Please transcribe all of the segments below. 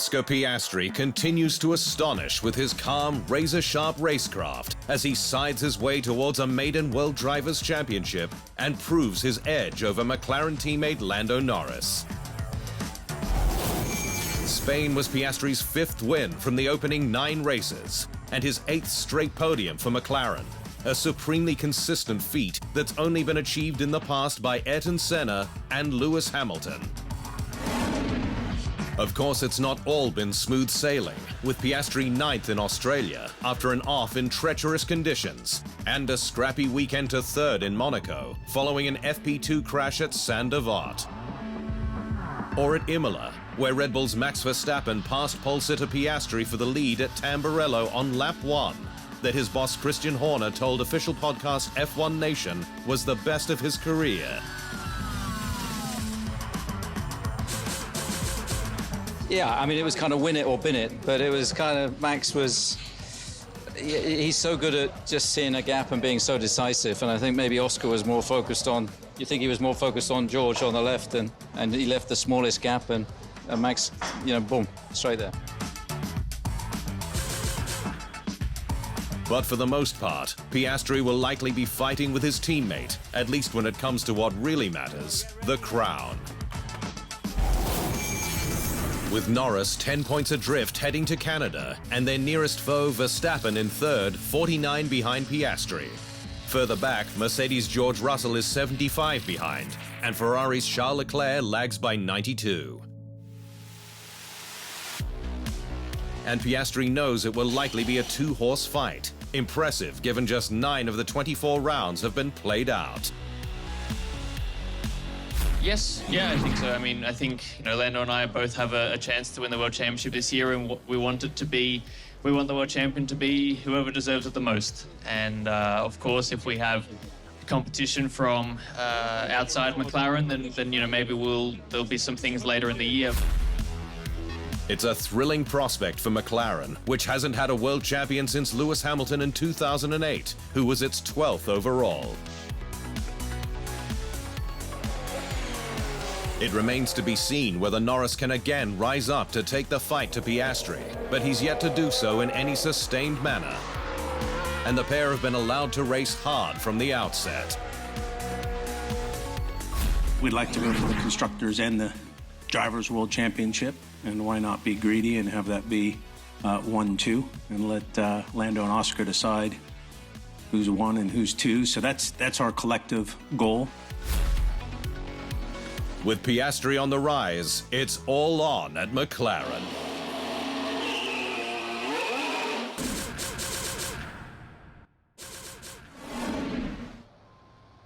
Oscar Piastri continues to astonish with his calm, razor-sharp racecraft as he sides his way towards a maiden World Drivers' Championship and proves his edge over McLaren teammate Lando Norris. Spain was Piastri's 5th win from the opening 9 races and his 8th straight podium for McLaren, a supremely consistent feat that's only been achieved in the past by Ayrton, Senna and Lewis Hamilton. Of course, it's not all been smooth sailing, with Piastri 9th in Australia after an off in treacherous conditions, and a scrappy weekend to 3rd in Monaco following an FP2 crash at Saint-Devote. Or at Imola, where Red Bull's Max Verstappen passed pole sitter Piastri for the lead at Tamburello on lap 1, that his boss Christian Horner told official podcast F1 Nation was the best of his career. Yeah, I mean, it was kind of win it or bin it, but it was kind of, Max was, he's so good at just seeing a gap and being so decisive, and I think maybe Oscar was more focused on, you think he was more focused on George on the left, and he left the smallest gap, and Max, you know, boom, straight there. But for the most part, Piastri will likely be fighting with his teammate, at least when it comes to what really matters, the crown. With Norris 10 points adrift heading to Canada, and their nearest foe Verstappen in 3rd, 49 behind Piastri. Further back, Mercedes' George Russell is 75 behind, and Ferrari's Charles Leclerc lags by 92. And Piastri knows it will likely be a 2-horse fight. Impressive, given just 9 of the 24 rounds have been played out. Yes, yeah, I think so. I mean, I think, Lando and I both have a chance to win the World Championship this year, and we want it to be, we want the World Champion to be whoever deserves it the most. And of course, if we have competition from outside McLaren, then maybe there'll be some things later in the year. It's a thrilling prospect for McLaren, which hasn't had a world champion since Lewis Hamilton in 2008, who was its 12th overall. It remains to be seen whether Norris can again rise up to take the fight to Piastri, but he's yet to do so in any sustained manner. And the pair have been allowed to race hard from the outset. We'd like to go for the Constructors and the Drivers' World Championship, and why not be greedy and have that be 1-2, and let Lando and Oscar decide who's 1 and who's 2. So that's our collective goal. With Piastri on the rise, it's all on at McLaren.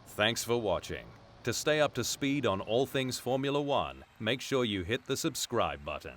Thanks for watching. To stay up to speed on all things Formula One, make sure you hit the subscribe button.